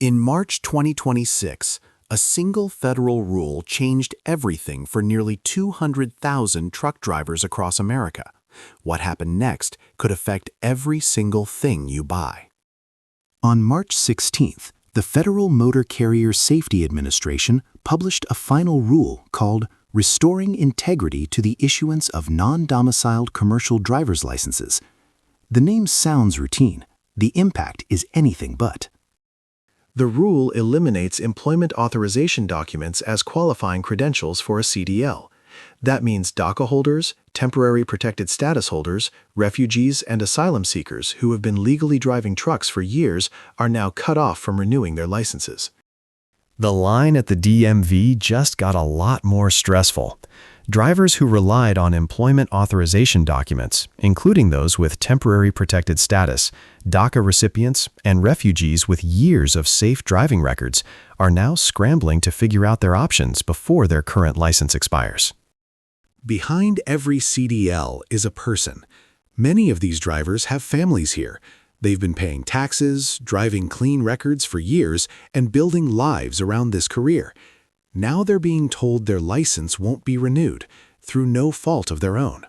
In March 2026, a single federal rule changed everything for nearly 200,000 truck drivers across America. What happened next could affect every single thing you buy. On March 16th, the Federal Motor Carrier Safety Administration published a final rule called Restoring Integrity to the Issuance of Non-Domiciled Commercial Driver's Licenses. The name sounds routine. The impact is anything but. The rule eliminates employment authorization documents as qualifying credentials for a CDL. That means DACA holders, temporary protected status holders, refugees, and asylum seekers who have been legally driving trucks for years are now cut off from renewing their licenses. The line at the DMV just got a lot more stressful. Drivers who relied on employment authorization documents, including those with temporary protected status, DACA recipients, and refugees with years of safe driving records, are now scrambling to figure out their options before their current license expires. Behind every CDL is a person. Many of these drivers have families here. They've been paying taxes, driving clean records for years, and building lives around this career. Now they're being told their license won't be renewed, through no fault of their own.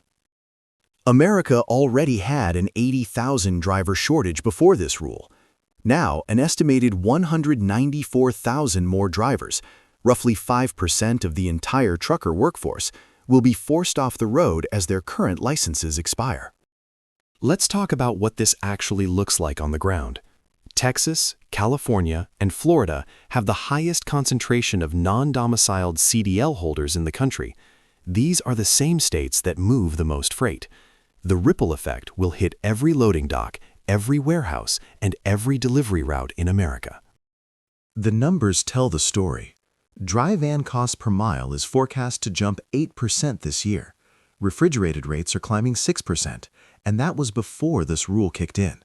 America already had an 80,000 driver shortage before this rule. Now, an estimated 194,000 more drivers, roughly 5% of the entire trucker workforce, will be forced off the road as their current licenses expire. Let's talk about what this actually looks like on the ground. Texas, California, and Florida have the highest concentration of non-domiciled CDL holders in the country. These are the same states that move the most freight. The ripple effect will hit every loading dock, every warehouse, and every delivery route in America. The numbers tell the story. Dry van cost per mile is forecast to jump 8% this year. Refrigerated rates are climbing 6%, and that was before this rule kicked in.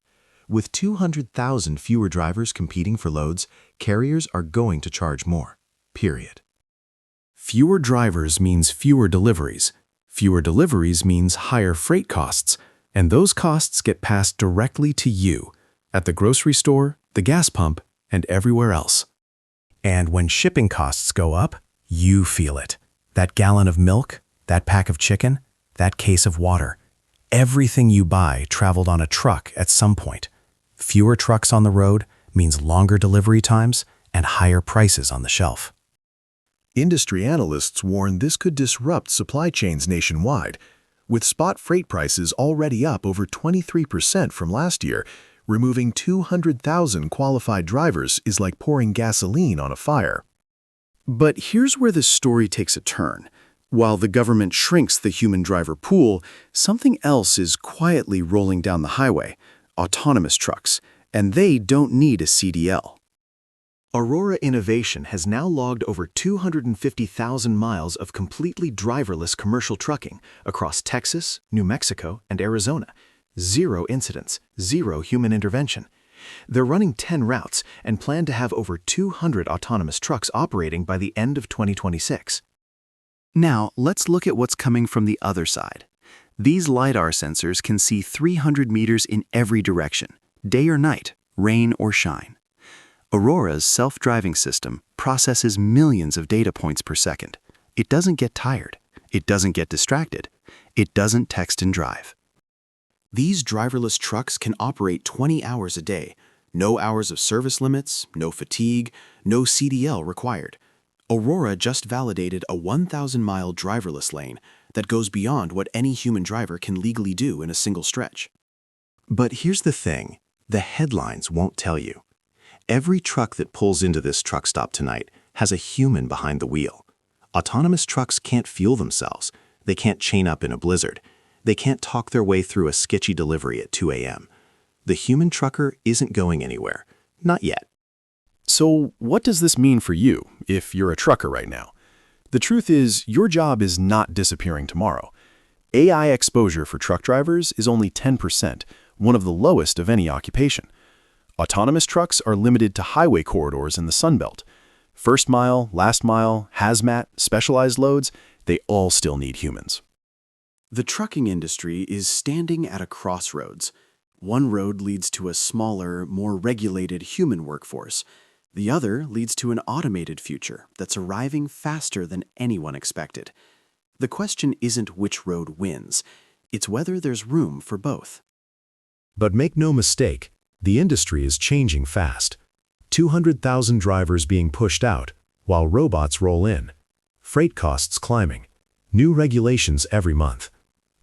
With 200,000 fewer drivers competing for loads, carriers are going to charge more, period. Fewer drivers means fewer deliveries. Fewer deliveries means higher freight costs, and those costs get passed directly to you, at the grocery store, the gas pump, and everywhere else. And when shipping costs go up, you feel it. That gallon of milk, that pack of chicken, that case of water. Everything you buy traveled on a truck at some point. Fewer trucks on the road means longer delivery times and higher prices on the shelf. Industry analysts warn this could disrupt supply chains nationwide. With spot freight prices already up over 23% from last year, removing 200,000 qualified drivers is like pouring gasoline on a fire. But here's where the story takes a turn. While the government shrinks the human driver pool, something else is quietly rolling down the highway: autonomous trucks, and they don't need a CDL. Aurora Innovation has now logged over 250,000 miles of completely driverless commercial trucking across Texas, New Mexico, and Arizona. 0 incidents, 0 human intervention. They're running 10 routes and plan to have over 200 autonomous trucks operating by the end of 2026. Now, let's look at what's coming from the other side. These LiDAR sensors can see 300 meters in every direction, day or night, rain or shine. Aurora's self-driving system processes millions of data points per second. It doesn't get tired. It doesn't get distracted. It doesn't text and drive. These driverless trucks can operate 20 hours a day. No hours of service limits, no fatigue, no CDL required. Aurora just validated a 1,000-mile driverless lane that goes beyond what any human driver can legally do in a single stretch. But here's the thing, the headlines won't tell you. Every truck that pulls into this truck stop tonight has a human behind the wheel. Autonomous trucks can't fuel themselves. They can't chain up in a blizzard. They can't talk their way through a sketchy delivery at 2 a.m. The human trucker isn't going anywhere. Not yet. So what does this mean for you, if you're a trucker right now? The truth is, your job is not disappearing tomorrow. AI exposure for truck drivers is only 10%, one of the lowest of any occupation. Autonomous trucks are limited to highway corridors in the Sunbelt. First mile, last mile, hazmat, specialized loads, they all still need humans. The trucking industry is standing at a crossroads. One road leads to a smaller, more regulated human workforce. The other leads to an automated future that's arriving faster than anyone expected. The question isn't which road wins, it's whether there's room for both. But make no mistake, the industry is changing fast. 200,000 drivers being pushed out, while robots roll in. Freight costs climbing. New regulations every month.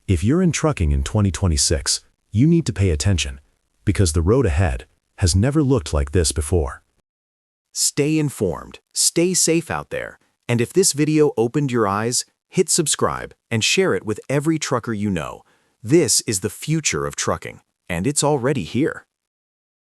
If you're in trucking in 2026, you need to pay attention, because the road ahead has never looked like this before. Stay informed, stay safe out there, and if this video opened your eyes, hit subscribe and share it with every trucker you know. This is the future of trucking, and it's already here.